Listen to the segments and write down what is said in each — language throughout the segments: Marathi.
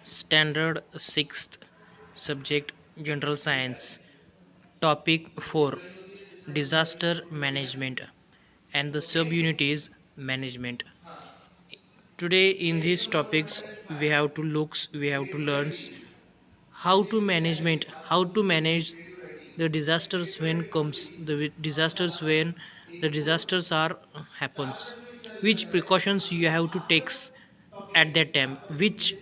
Standard 6th Subject General Science. Topic 4 Disaster Management, and the subunit is Management. Today in these topics we have to learn how to manage the disasters when comes the disasters when the disasters are happens, which precautions you have to take at that time, which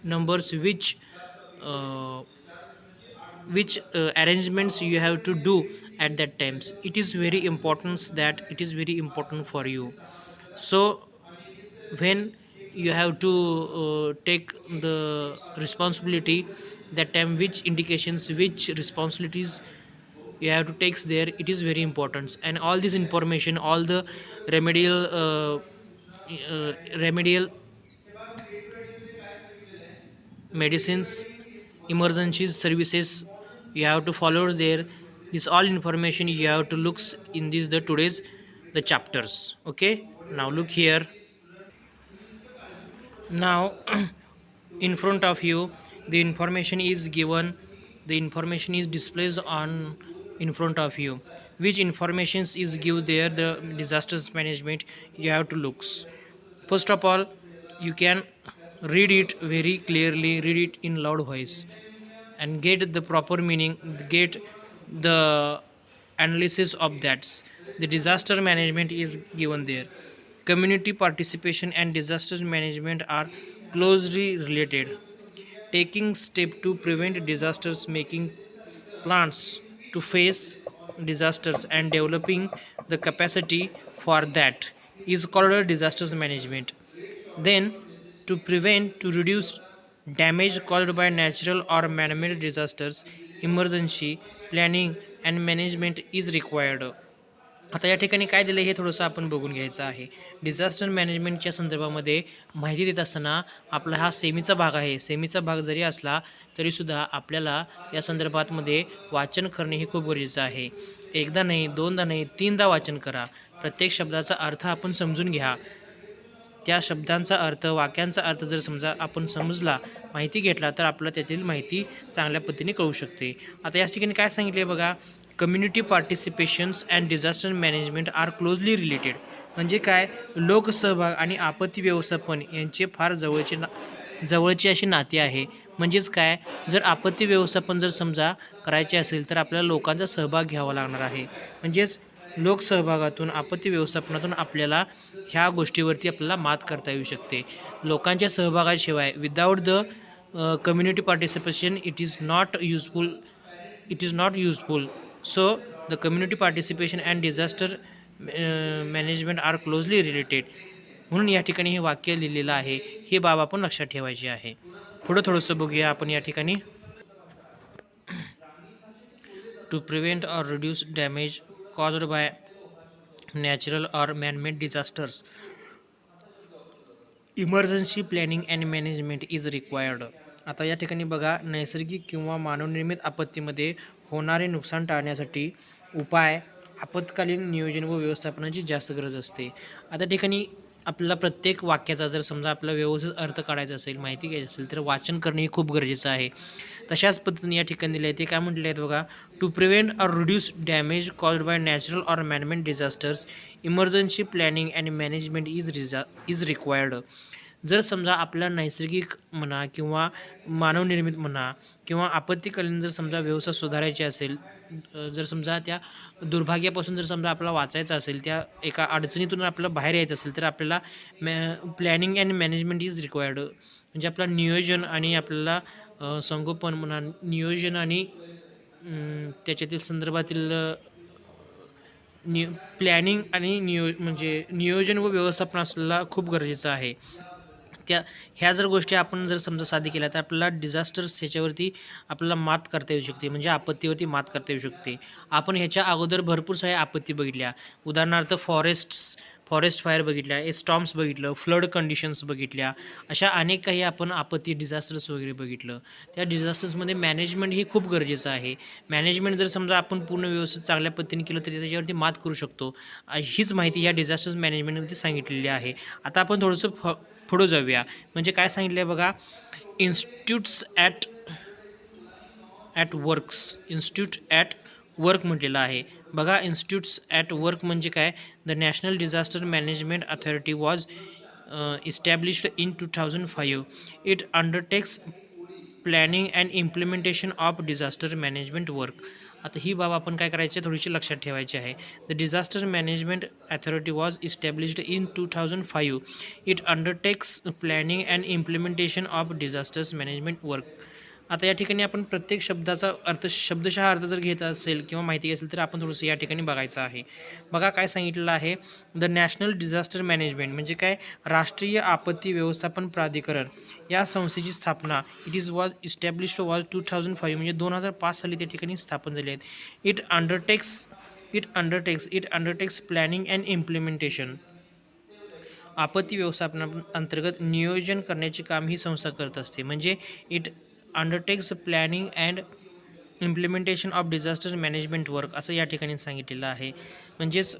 numbers, uh, which arrangements you have to do at that times. It is very important for you. So when you have to take the responsibility, that time which indications, which responsibilities you have to take there, it is very important. And all this information, all the remedial remedial medicines, emergency services, you have to follow there. This all information you have to look in this the today's the chapters. Okay, now look here. Now in front of you the information is given, the information is displayed on in front of you. Which informations is give there, the disasters management, you have to look. First of all, you can read it very clearly, read it in loud voice, and get the proper meaning, get the analysis of that. The disaster management is given there. Community participation and disaster management are closely related. Taking steps to prevent disasters, making plans to face disasters, and developing the capacity for that is called a disasters management. Then, to prevent, to reduce damage caused by natural or man-made disasters, emergency planning and management is required. आता या ठिकाणी काय दिलं हे थोडंसं आपण बघून घ्यायचं आहे. डिझास्टर मॅनेजमेंटच्या संदर्भामध्ये माहिती देत असताना आपला हा सेमीचा भाग आहे. सेमीचा भाग जरी असला तरीसुद्धा आपल्याला या संदर्भातमध्ये वाचन करणे हे खूप गरजेचं आहे. एकदा नाही, दोनदा नाही, तीनदा वाचन करा. प्रत्येक शब्दाचा अर्थ आपण समजून घ्या. त्या शब्दांचा अर्थ, वाक्यांचा अर्थ जर समजा आपण समजला, माहिती घेतला, तर आपल्याला त्यातील माहिती चांगल्या पद्धतीने कळू शकते. आता याच ठिकाणी काय सांगितले बघा, community participations and disaster management are closely related. म्हणजे काय, लोकसहभाग आणि आपत्ती व्यवस्थापन यांचे फार जवळची अशी नाती आहे. म्हणजेच काय, जर आपत्ती व्यवस्थापन जर समजा करायचे असेल तर आपल्याला लोकांचा सहभाग घ्यावा लागणार आहे. म्हणजेच लोकसहभागातून, आपत्ती व्यवस्थापनातून आपल्याला ह्या गोष्टीवरती आपल्याला मात करता येऊ शकते. लोकांच्या सहभागाशिवाय, without the community participation it is not useful. So the community participation and disaster management are closely related. म्हणून या ठिकाणी हे वाक्य लिहिलेलं आहे, हे बाब आपण लक्षात ठेवायचे आहे. पुढं थोडंसं बघूया आपण या ठिकाणी. To prevent or reduce damage caused by natural or man-made disasters, emergency planning and management is required. आता या ठिकाणी बघा, नैसर्गिक किंवा मानवनिर्मित आपत्तीमध्ये होणारे नुकसान टाळण्यासाठी उपाय, आपत्कालीन नियोजन व व्यवस्थापनाची जास्त गरज असते. आता ठिकाणी आपल्याला प्रत्येक वाक्याचा जर समजा आपला व्यवस्थित अर्थ काढायचा असेल, माहिती घ्यायची असेल, तर वाचन करणे हे खूप गरजेचं आहे. तशाच पद्धतीने या ठिकाणी दिले आहे, ते काय म्हटले आहेत बघा, to prevent or reduce damage caused by natural or manmade disasters, emergency planning and management is required. जर समजा आपला नैसर्गिक म्हणा किंवा मानवनिर्मित म्हणा किंवा आपत्तीकालीन जर समजा व्यवस्था सुधारायची असेल, जर समजा त्या दुर्भाग्यापासून जर समजा आपल्याला वाचायचं असेल, त्या एका अडचणीतून आपल्याला बाहेर यायचं असेल, तर आपल्याला planning and management is required. म्हणजे आपलं नियोजन आणि आपल्याला संगोपन म्हणा, नियोजन आणि त्याच्यातील संदर्भातील प्लॅनिंग आणि म्हणजे नियोजन व व्यवस्थापन असलेला खूप गरजेचं आहे. ह्या जर गोष्टी आपण जर समजा साध्य केल्या, तर आपल्याला डिझास्टर्स ह्याच्यावरती आपल्याला मात करता येऊ शकते. म्हणजे आपत्तीवरती मात करता येऊ शकते. आपण ह्याच्या अगोदर भरपूर साऱ्या आपत्ती बघितल्या. उदाहरणार्थ फॉरेस्ट फायर बघितल्या, स्टॉर्म्स बघितलं, फ्लड कंडिशन्स बघितल्या, अशा अनेक काही आपण आपत्ती डिझास्टर्स वगैरे बघितलं. त्या डिझास्टर्समध्ये मॅनेजमेंट हे खूप गरजेचं आहे. मॅनेजमेंट जर समजा आपण पूर्ण व्यवस्थित चांगल्या पद्धतीने केलं तर त्याच्यावरती मात करू शकतो. हीच माहिती या डिझास्टर्स मॅनेजमेंटमध्ये सांगितलेली आहे. आता आपण थोडंसं पुढं जाऊया. म्हणजे काय सांगितलं आहे बघा, इन्स्टिट्यूट्स ॲट वर्क म्हटलेलं आहे. बघा, इन्स्टिट्यूट्स ॲट वर्क म्हणजे काय, the national disaster management authority was established in 2005. It undertakes planning and implementation of disaster management work. आता ही बाब आपण काय करायची थोडीशी लक्षात ठेवायची आहे. The disaster management authority was established in 2005. It undertakes planning and implementation of disasters management work. आता या ठिकाणी आपण प्रत्येक शब्दाचा अर्थ शब्दशः अर्थ जर घेत असेल किंवा माहिती असेल तर आपण थोडंसं या ठिकाणी बघायचं आहे. बघा काय सांगितलेलं आहे, द नॅशनल डिझास्टर मॅनेजमेंट म्हणजे काय, राष्ट्रीय आपत्ती व्यवस्थापन प्राधिकरण या संस्थेची स्थापना वॉज इस्टॅब्लिश्ड 2005 म्हणजे 2005 साली त्या ठिकाणी स्थापन झाली आहेत. It undertakes planning and implementation. आपत्ती व्यवस्थापनाअंतर्गत नियोजन करण्याचे काम ही संस्था करत असते. म्हणजे it undertakes planning and implementation of disaster management work असं या ठिकाणी सांगितलेलं आहे. म्हणजेच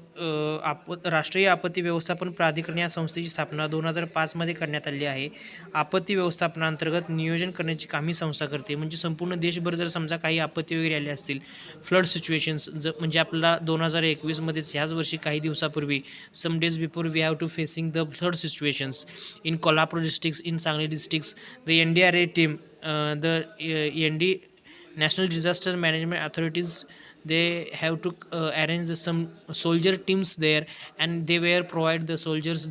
राष्ट्रीय आपत्ती व्यवस्थापन प्राधिकरण या संस्थेची स्थापना 2005 करण्यात आली आहे. आपत्ती व्यवस्थापनाअंतर्गत नियोजन करण्याची काम ही संस्था करते. म्हणजे संपूर्ण देशभर जर समजा काही आपत्ती वगैरे आले असतील, फ्लड सिच्युएशन्स म्हणजे आपल्याला 2021 ह्याच वर्षी काही दिवसापूर्वी some days before we have to facing the flood situations in Kolhapur districts, in Sangli districts, the NDRA team, the National Disaster Management Authorities, they have to arrange some soldier teams there, and they were provide the soldiers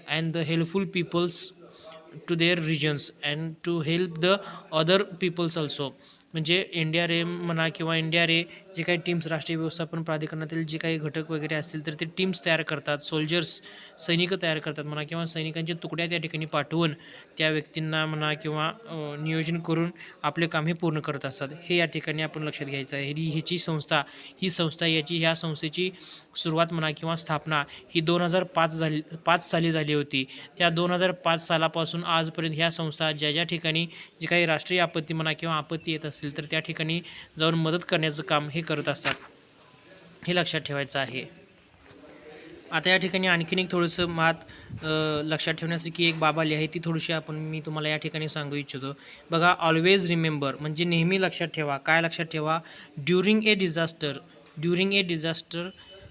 and the helpful peoples to their regions and to help the other peoples also. म्हणजे NDRA म्हणा किंवा NDRA जे काही टीम्स, राष्ट्रीय व्यवस्थापन प्राधिकरणातील जे काही घटक वगैरे असतील तर ते टीम्स तयार करतात, सैनिक तयार करतात म्हणा किंवा सैनिकांच्या तुकड्या त्या ठिकाणी पाठवून त्या व्यक्तींना म्हणा किंवा नियोजन करून आपले काम हे पूर्ण करत असतात. हे या ठिकाणी आपण लक्षात घ्यायचं आहे. ह्या संस्थेची सुरुवात म्हणा किंवा स्थापना ही 2005 साली झाली होती. त्या 2005 सालापासून आजपर्यंत ह्या संस्था ज्या ठिकाणी जे काही राष्ट्रीय आपत्ती म्हणा किंवा आपत्ती येत असतील तर त्या ठिकाणी जाऊन मदत करण्याचं काम हे करत असतात. हे लक्षात ठेवायचं आहे. आता या ठिकाणी आणखीन एक थोडंसं लक्षात ठेवण्यासारखी एक बाब आली आहे, ती थोडीशी मी तुम्हाला या ठिकाणी सांगू इच्छितो. बघा, ऑलवेज रिमेंबर म्हणजे नेहमी लक्षात ठेवा. काय लक्षात ठेवा, during a disaster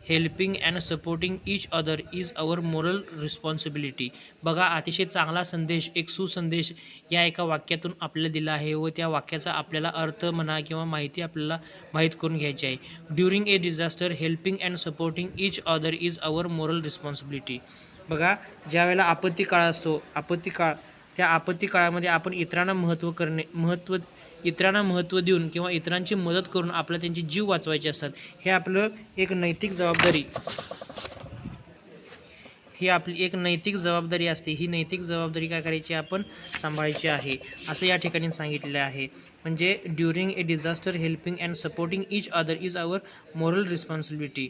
helping and supporting each other is our moral responsibility. बघा, अतिशय चांगला संदेश, एक सुसंदेश या एका वाक्यातून आपल्याला दिला आहे व त्या वाक्याचा आपल्याला अर्थ म्हणा किंवा माहिती आपल्याला माहीत करून घ्यायची आहे. During a disaster helping and supporting each other is our moral responsibility. बघा, ज्या वेळेला आपत्ती काळ असतो, त्या आपत्ती काळामध्ये आपण इतरांना महत्त्व देऊन किंवा इतरांची मदत करून आपल्याला त्यांचे जीव वाचवायचे असतात. हे आपलं एक नैतिक जबाबदारी ही आपली एक नैतिक जबाबदारी असते. ही नैतिक जबाबदारी काय करायची, आपण सांभाळायची आहे असं या ठिकाणी सांगितलेलं आहे. म्हणजे during a disaster helping and supporting each other is our moral responsibility.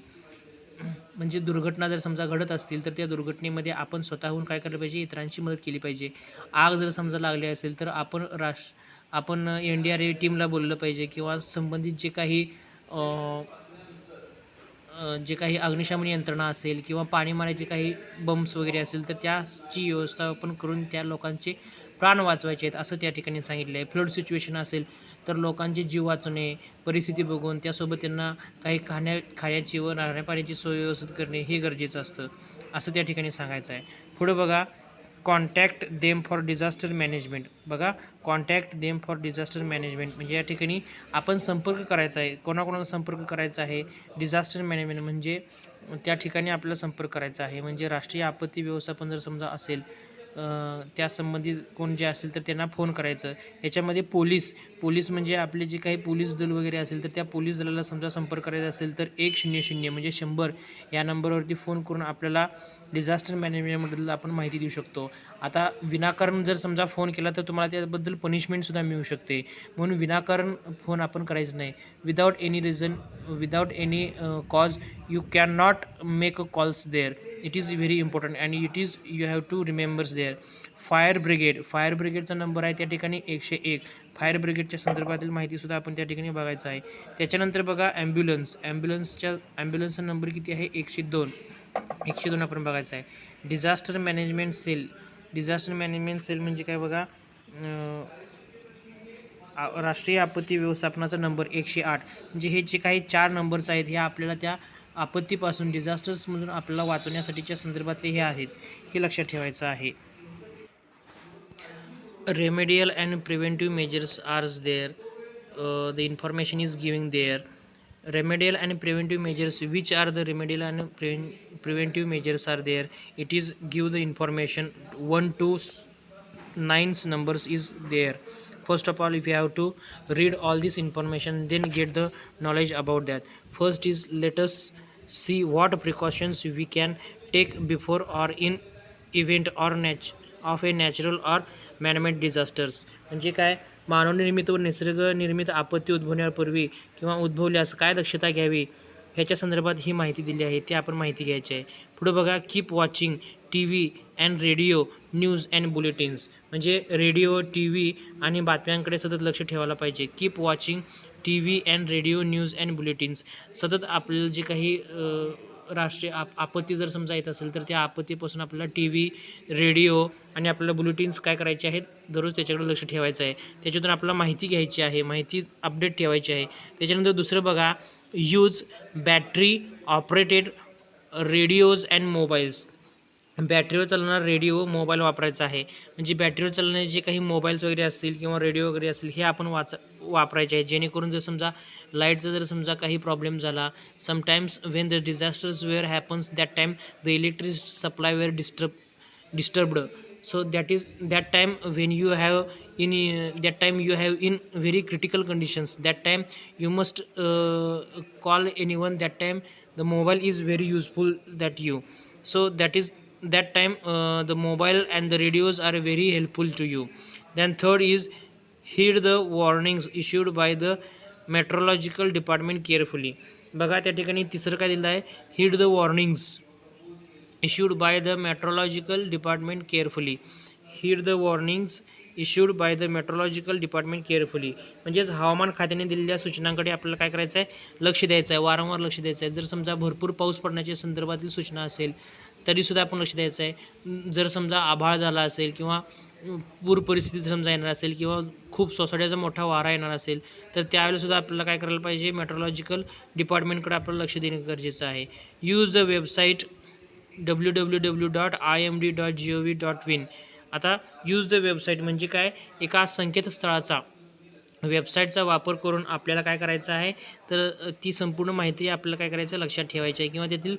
म्हणजे दुर्घटना जर समजा घडत असतील तर त्या दुर्घटनेमध्ये आपण स्वतःहून काय केलं पाहिजे, इतरांची मदत केली पाहिजे. आग जर समजा लागली असेल तर आपण NDRA टीमला बोललं पाहिजे किंवा संबंधित जे काही अग्निशमन यंत्रणा असेल किंवा पाणी मारायचे काही बम्ब्स वगैरे असेल तर त्याची व्यवस्थापन करून त्या लोकांचे प्राण वाचवायचे आहेत असं त्या ठिकाणी सांगितलं आहे. फ्लड सिच्युएशन असेल तर लोकांचे जीव वाचवणे, परिस्थिती बघून त्यासोबत त्यांना काही खाण्याची व राहण्या पाण्याची सोय व्यवस्थित करणे हे गरजेचं असतं असं त्या ठिकाणी सांगायचं आहे. पुढं बघा, contact them for disaster management. बघा, contact them for disaster management म्हणजे या ठिकाणी आपण संपर्क करायचा आहे. कोणाकोणाला संपर्क करायचा आहे, डिझास्टर मॅनेजमेंट म्हणजे त्या ठिकाणी आपल्याला संपर्क करायचा आहे. म्हणजे राष्ट्रीय आपत्ती व्यवस्थापन जर समजा असेल, त्या संबंधित कोण जे असेल तर त्यांना फोन करायचं. याच्यामध्ये पोलीस म्हणजे आपले जे काही पोलीस दल वगैरे असेल तर त्या पोलीस दलाला समजा संपर्क करायचा असेल तर 100 म्हणजे 100 या नंबरवरती फोन करून आपल्याला डिझास्टर मॅनेजमेंटबद्दल आपण माहिती देऊ शकतो. आता विनाकारण जर समजा फोन केला तर तुम्हाला त्याबद्दल पनिशमेंटसुद्धा मिळू शकते. म्हणून विनाकारण फोन आपण करायचं नाही. Without any reason, without any cause you can not make a calls there. It is very important and it is you have to remembers there. Fire brigade, fire ब्रिगेडचा नंबर आहे त्या ठिकाणी 101. फायर ब्रिगेडच्या संदर्भातील माहितीसुद्धा आपण त्या ठिकाणी बघायचं आहे. त्याच्यानंतर बघा ॲम्ब्युलन्सचा नंबर किती आहे? 102. 102 आपण बघायचं आहे. Disaster management cell, disaster management cell म्हणजे काय बघा, राष्ट्रीय आपत्ती व्यवस्थापनाचा नंबर 108. म्हणजे हे जे काही 4 नंबर्स आहेत हे आपल्याला त्या आपत्तीपासून डिझास्टर्समधून आपल्याला वाचवण्यासाठीच्या संदर्भातले हे आहेत, हे लक्षात ठेवायचं आहे. Remedial and preventive measures are there. The information is giving there. Remedial and preventive measures, which are the remedial and preventive measures are there, it is give the information 1 to 9 numbers is there. First of all, if you have to read all this information, then get the knowledge about that. First is, let us see what precautions we can take before or in event or of a natural or man-made disasters. म्हणजे काय, मानवनिर्मित व निसर्गनिर्मित आपत्ती उद्भवण्यापूर्वी किंवा उद्भवल्यास काय दक्षता घ्यावी ह्याच्या संदर्भात ही माहिती दिली आहे, ती आपण माहिती घ्यायची आहे. पुढे बघा, keep watching T V and radio news and bulletins. म्हणजे रेडिओ, टी व्ही आणि बातम्यांकडे सतत लक्ष ठेवायला पाहिजे. Keep watching T V and radio news and bulletins. सतत आपल्याला जे काही राष्ट्रीय आपत्ती जर समजा येत असेल तर त्या आपत्तीपासून आपल्याला टी व्ही, रेडिओ आणि आपल्याला बुलेटिन्स काय करायचे आहेत, दररोज त्याच्याकडे लक्ष ठेवायचं आहे. त्याच्यातून आपल्याला माहिती घ्यायची आहे, माहिती अपडेट ठेवायची आहे. त्याच्यानंतर दुसरं बघा, use battery operated radios and mobiles. बॅटरीवर चालणारा रेडिओ, मोबाईल वापरायचा आहे. म्हणजे बॅटरीवर चालणारे जे काही मोबाईल्स वगैरे असतील किंवा रेडिओ वगैरे असतील हे आपण वापरायचे आहे, जेणेकरून जर समजा लाईटचा जर समजा काही प्रॉब्लेम झाला, sometimes when the disasters were happens that time the electricity supply were disturbed. So that time when you have in very critical conditions, that time you must call anyone. That time the mobile is very useful that you. So that time the mobile and the radios are very helpful to you. Then third is, heed the warnings issued by the meteorological department carefully. बघा त्या ठिकाणी तिसरं काय दिलं आहे, heed the warnings issued by the meteorological department carefully. Heed the warnings issued by the meteorological department carefully. म्हणजेच हवामान खात्याने दिलेल्या सूचनांकडे आपल्याला काय करायचं आहे, लक्ष द्यायचं आहे, वारंवार लक्ष द्यायचं आहे. जर समजा भरपूर पाऊस पडण्याच्या संदर्भातील सूचना असेल तरीसुद्धा आपण लक्ष द्यायचं आहे. जर समजा आभाळ झाला असेल किंवा पूर परिस्थिती समजा येणार असेल किंवा खूप सोसाट्याचा मोठा वारा येणार असेल तर त्यावेळेसुद्धा आपल्याला काय करायला पाहिजे, मेट्रोलॉजिकल डिपार्टमेंटकडे आपल्याला लक्ष देणं गरजेचं आहे. Use the website www.imd.gov.in. आता यूज द वेबसाईट म्हणजे काय, एका संकेतस्थळाचा, वेबसाईटचा वापर करून आपल्याला काय करायचं आहे, तर ती संपूर्ण माहिती आपल्याला काय करायचं, लक्षात ठेवायची आहे किंवा त्यातील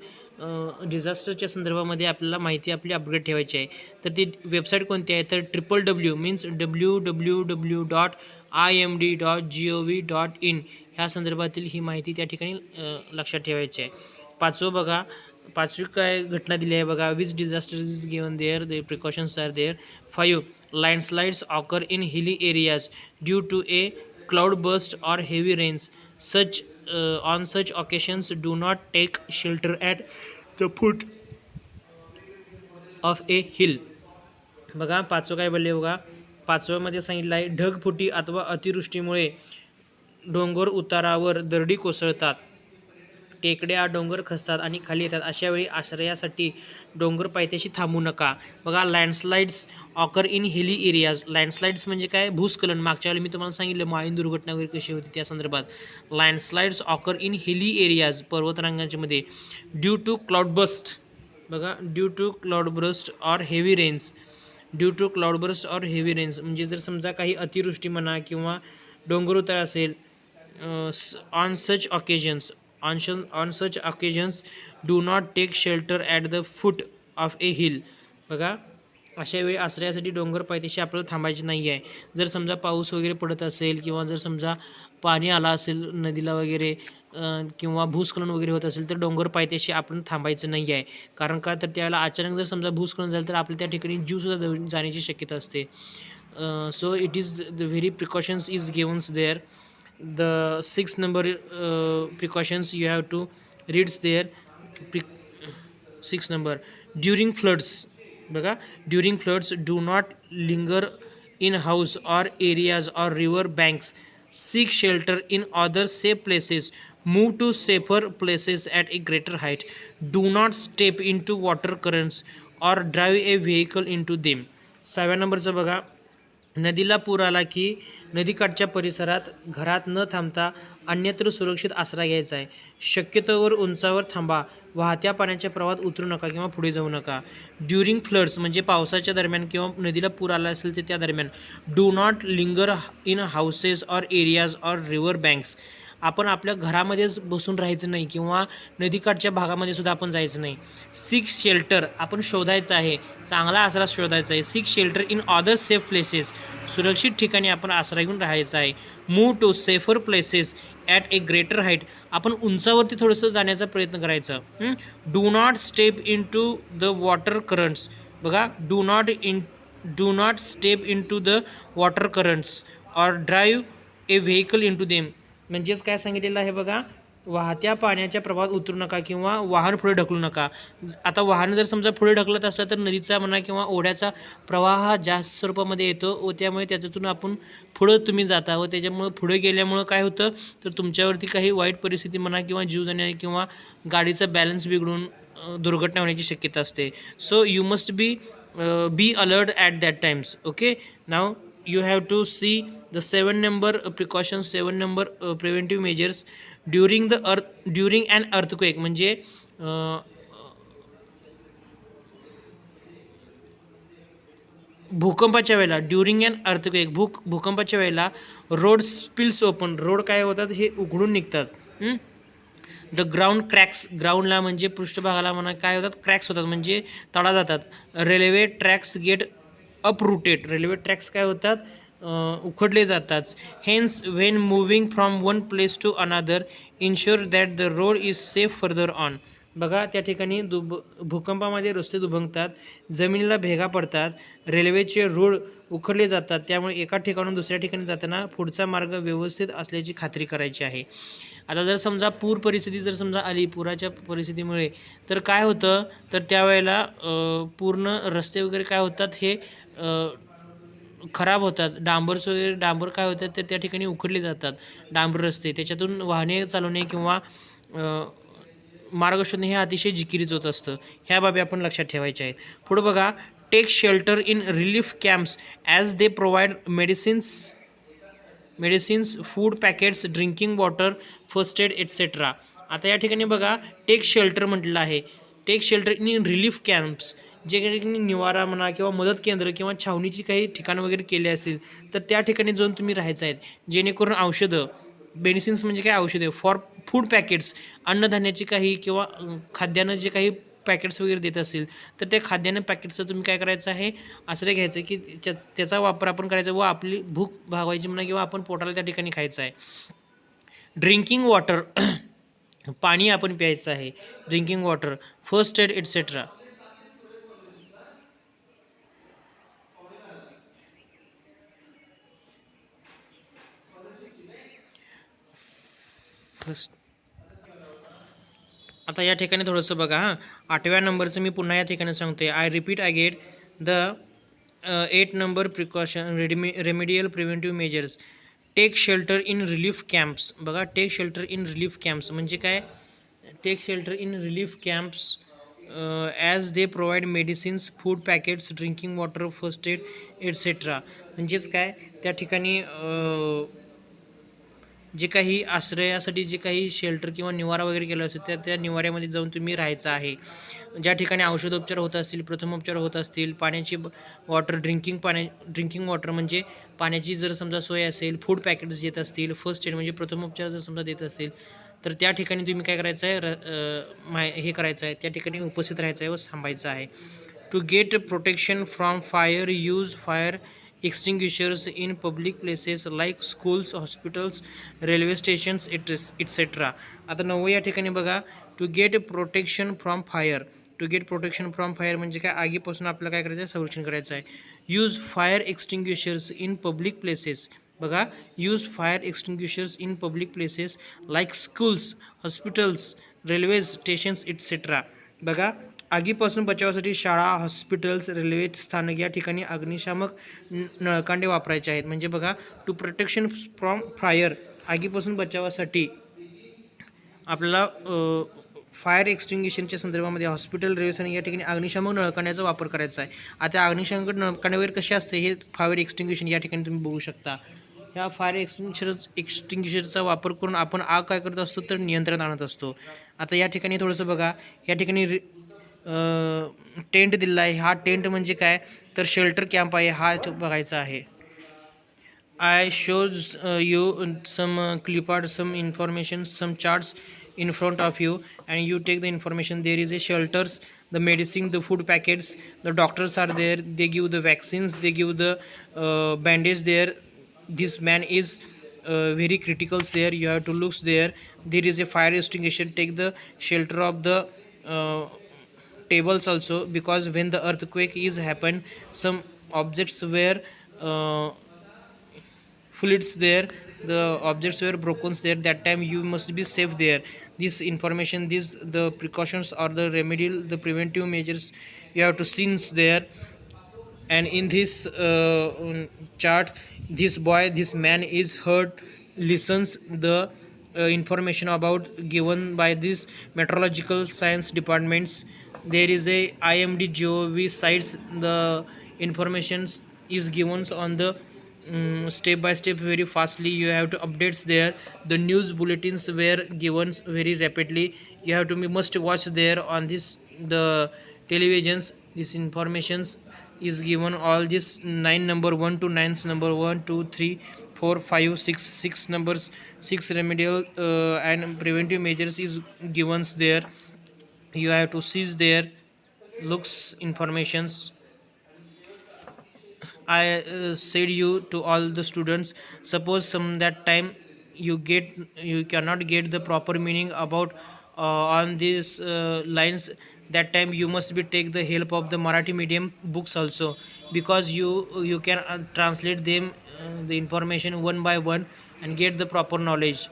डिझास्टरच्या संदर्भामध्ये आपल्याला माहिती आपली अपडेट ठेवायची आहे. तर ती वेबसाईट कोणती आहे, तर www मीन्स www.imd.gov.in ह्या संदर्भातील ही माहिती त्या ठिकाणी लक्षात ठेवायची आहे. पाचवं बघा, पाचवी काय घटना दिली आहे बघा, which disaster is given there, the precautions are there. 5 landslides occur in hilly areas due to a cloud burst or heavy rains. On such occasions do not take shelter at the foot of a hill. बघा पाचवं काय बोलले बघा, पाचव्यामध्ये सांगितलं आहे, ढगफुटी अथवा अतिवृष्टीमुळे डोंगर उतारावर दरडी कोसळतात, टेकड्या डोंगर खचतात आणि खाली येतात. अशा वेळी आश्रयासाठी डोंगर पायथ्याशी थांबू नका. बघा, लँडस्लाइड्स ऑकर इन हिली एरियाज. लँडस्लाइड्स म्हणजे काय, भूस्खलन. मागच्या वेळी मी तुम्हाला सांगितलं माळीन दुर्घटना वगैरे कशी होती त्या संदर्भात. Landslides occur in hilly areas, पर्वतरांगांच्या मध्ये. Due to cloudburst. बघा, due to cloudburst or heavy rains. Due to cloudburst or heavy rains म्हणजे जर समजा काही अतिवृष्टी म्हणा किंवा डोंगर उतार असेल. On such occasions do not take shelter at the foot of a hill. बघा, अशा वेळी आश्रयासाठी डोंगर पायथ्याशी आपल्याला थांबायचे नाही आहे. जर समजा पाऊस वगैरे पडत असेल किंवा जर समजा पाणी आला असेल नदीला वगैरे किंवा भूस्खलन वगैरे होत असेल तर डोंगर पायथ्याशी आपण थांबायचं नाही आहे. कारण का, तर त्यावेळेला अचानक जर समजा भूस्खलन झालं तर आपल्या त्या ठिकाणी जीवसुद्धा जाण्याची शक्यता असते. So it is the very precautions is givens there. The 6th number precautions you have to reads there. 6 number, during floods. बघा, during floods do not linger in house or areas or river banks. Seek shelter in other safe places. Move to safer places at a greater height. Do not step into water currents or drive a vehicle into them. 7 नंबरचं बघा, नदीला पूर आला की नदीकाठच्या परिसरात घरात न थांबता अन्यत्र सुरक्षित आसरा घ्यायचा आहे. शक्यतोवर उंचावर थांबा. वाहत्या पाण्याच्या प्रवाहात उतरू नका किंवा पुढे जाऊ नका. ड्युरिंग फ्लड्स म्हणजे पावसाच्या दरम्यान किंवा नदीला पूर आला असेल तर त्या दरम्यान. Do not linger in houses or areas or river banks. आपण आपल्या घरामध्येच बसून राहायचं नाही किंवा नदीकाठच्या भागामध्ये सुद्धा आपण जायचं नाही. सिक शेल्टर आपण शोधायचं आहे, चांगला आसरा शोधायचा आहे. Seek shelter in other safe places, सुरक्षित ठिकाणी आपण आसरा घेऊन राहायचा आहे. Move to safer places at a greater height, आपण उंचावरती थोडंसं जाण्याचा प्रयत्न करायचा. Do not step in to the water currents. बघा, do not step in to the water currents or drive a vehicle in to them. म्हणजेच काय सांगितलेलं आहे बघा, वाहत्या पाण्याच्या प्रवाहात उतरू नका किंवा वाहन पुढे ढकलू नका. आता वाहन जर समजा पुढे ढकलत असलं तर नदीचा म्हणा किंवा ओढ्याचा प्रवाह हा जास्त स्वरूपामध्ये येतो व त्यामुळे त्याच्यातून आपण पुढं तुम्ही जाता व त्याच्यामुळं पुढे गेल्यामुळं काय होतं तर तुमच्यावरती काही वाईट परिस्थिती म्हणा किंवा जीव जाणे किंवा गाडीचा बॅलन्स बिघडून दुर्घटना होण्याची शक्यता असते. So you must be alert at that times. Okay, now you have to see the 7 number precautions, 7 number preventive measures during an earthquake. म्हणजे भूकंपाच्या वेळेला, ड्युरिंग अन अर्थक्वेक, भूकंपाच्या वेळेला रोड स्पिल्स ओपन, रोड काय होतात हे उघडून निघतात. द ग्राउंड क्रॅक्स, ग्राउंडला म्हणजे पृष्ठभागाला म्हणा काय होतात, क्रॅक्स होतात म्हणजे तडा जातात. Railway tracks get uprooted, railway tracks काय होतात उखडले जातात. Hence when moving from one place to another ensure that the road is safe further on. बघा, त्या ठिकाणी भूकंपामध्ये रस्ते दुभंगतात, जमिनीला भेगा पडतात, रेल्वेचे रोड उखडले जातात. त्यामुळे एका ठिकाणून दुसऱ्या ठिकाणी जाताना पुढचा मार्ग व्यवस्थित असल्याची खात्री करायची आहे. आता जर समजा पूर परिस्थिती जर समजा आली, पुराच्या परिस्थितीमुळे तर काय होतं तर त्यावेळेला पूर्ण रस्ते वगैरे काय होतात हे खराब होतात. डांबर काय होतात तर त्या ठिकाणी उखडले जातात डांबर रस्ते. त्याच्यातून वाहने चालवणे किंवा मार्ग शोधणे हे अतिशय जिकिरीच होत असतं. ह्या बाबी आपण लक्षात ठेवायच्या आहेत. पुढे बघा, take shelter in relief camps as they provide medicines, food packets, drinking water, first aid etcetera. आता या ठिकाणी बघा, टेक शेल्टर म्हटलेलं आहे. Take shelter in relief camps, जे ठिकाणी निवारा म्हणा किंवा मदत केंद्र किंवा छावणीची काही ठिकाणं वगैरे केली असेल तर त्या ठिकाणी जाऊन तुम्ही राहायचं आहे. जेणेकरून औषधं, मेडिसिन्स म्हणजे काय औषधे, फॉर फूड पॅकेट्स, अन्नधान्याची काही किंवा खाद्यानं जे काही पॅकेट्स वगैरे देत असेल तर त्या खाद्यानं पॅकेट्सचं तुम्ही काय करायचं आहे, आश्रय घ्यायचं की त्याचा वापर आपण करायचा व आपली भूक भागवायची म्हणा किंवा आपण पोटाला त्या ठिकाणी खायचं आहे. ड्रिंकिंग वॉटर, पाणी आपण प्यायचं आहे. Drinking water, first aid etcetera. आता या ठिकाणी थोडंसं बघा, 8व्या नंबरचं मी पुन्हा या ठिकाणी सांगतोय. I repeat again the 8 number precaution remedial preventive measures. Take shelter in relief camps. बघा, take shelter in relief camps म्हणजे काय, take shelter in relief camps as they provide medicines, food packets, drinking water, first aid etcetera. म्हणजेच काय, त्या ठिकाणी जे काही आश्रयासाठी जे काही शेल्टर किंवा निवारा वगैरे केला असेल त्या निवाऱ्यामध्ये जाऊन तुम्ही राहायचं आहे. ज्या ठिकाणी औषधोपचार होत असतील, प्रथमोपचार होत असतील, पाण्याची ड्रिंकिंग वॉटर म्हणजे पाण्याची जर समजा सोय असेल, फूड पॅकेट्स देत असतील, फर्स्ट एड म्हणजे प्रथमोपचार जर समजा देत असेल तर त्या ठिकाणी तुम्ही काय करायचं आहे, हे करायचं आहे, त्या ठिकाणी उपस्थित राहायचं आहे व थांबायचं आहे. To get protection from fire, use fire extinguishers in public places like schools, hospitals, railway stations, etc. आता 9 या ठिकाणी बघा, to get protection from fire. To get protection from fire म्हणजे काय, आगीपासून आपल्याला काय करायचं आहे, संरक्षण करायचं आहे. Use fire extinguishers in public places. बघा, use fire extinguishers in public places like schools, hospitals, railway stations, etc. बघा, आगीपासून बचावासाठी शाळा, हॉस्पिटल्स, रेल्वे स्थानक या ठिकाणी अग्निशामक नळकांडे वापरायचे आहेत. म्हणजे बघा, टू प्रोटेक्शन फ्रॉम फायर, आगीपासून बचावासाठी आपल्याला फायर एक्सटिंग्विशनच्या संदर्भामध्ये हॉस्पिटल, रेल्वे स्थानक या ठिकाणी अग्निशामक नळकांड्याचा वापर करायचा आहे. आता अग्निशामक नळकांड्यावर कसे असते हे फायर एक्सटिंग्विशन या ठिकाणी तुम्ही बघू शकता. ह्या फायर एक्सटिंग्विशरचा वापर करून आपण आग काय करत असतो तर नियंत्रण आणत असतो. आता या ठिकाणी थोडंसं बघा, या ठिकाणी टेंट दिलेला आहे. हा टेंट म्हणजे काय तर शेल्टर कॅम्प आहे, हा बघायचा आहे. I shows you some clip art, some information, some charts in front of you, and you take the information. There is a shelters, the medicine, the food packets, the doctors are there, they give the vaccines, they give the bandage there. This man is very critical there, you have to look there. There is a fire extinguisher, take the shelter of the uh, tables also, because when the earthquake is happened, some objects were uh, fluids there, the objects were broken there, that time you must be safe there. This information, this the precautions or the remedial, the preventive measures you have to since there. And in this chart, this boy, this man is heard, listens the information about given by this meteorological science departments. There is a IMD gov sites, the informations is given on the step by step very fastly. You have to updates there, the news bulletins were given very rapidly. You have to must watch there on this the televisions. This informations is given all this 9 number 1 to 9's number 1 2 3 4 5 6 6 numbers, 6 remedial and preventive measures is given there. You have to seize there, looks informations. I said you to all the students, suppose some that time you cannot get the proper meaning about on these lines, that time you must be take the help of the Marathi medium books also, because you can translate them the information one by one and get the proper knowledge.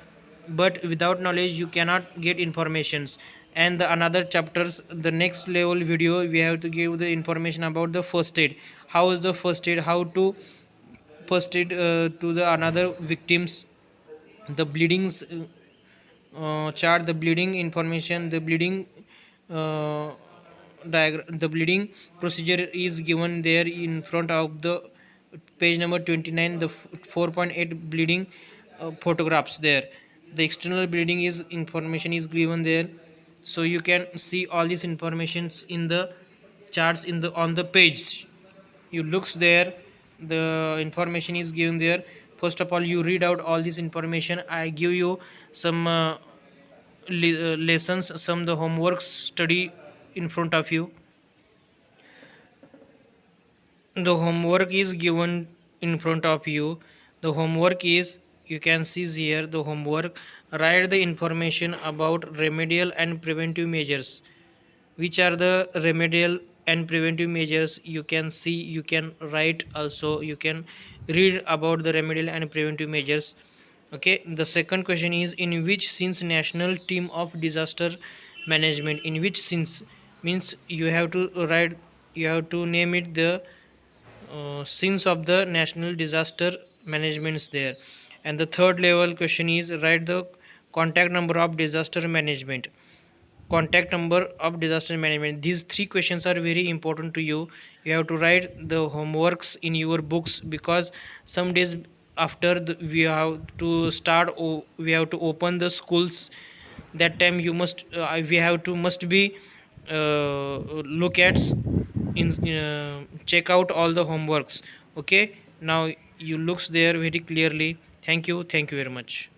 But without knowledge you cannot get informations. And the another chapters, the next level video, we have to give the information about the first aid. How is the first aid, how to first aid to the another victims, the bleedings chart, the bleeding information, the bleeding uh, diagram, the bleeding procedure is given there in front of the page number 29, the 4.8 bleeding photographs there. The external bleeding is information is given there, so you can see all these informations in the charts in the on the page. You looks there, the information is given there. First of all you read out all this information. I give you some lessons, some the homework study in front of you. The homework is given in front of you. The homework is, you can see here the homework. Write the information about remedial and preventive measures. Which are the remedial and preventive measures? You can see, you can write also, you can read about the remedial and preventive measures. Okay, the second question is, in which since national team of disaster management, in which since means you have to write, you have to name it the scenes of the national disaster managements there. And the third level question is, write the contact number of disaster management. Contact number of disaster management, these three questions are very important to you. You have to write the homeworks in your books, because some days after we have to start, we have to open the schools. That time you must we have to must be look at in check out all the homeworks. Okay, now you looks there very clearly. Thank you very much.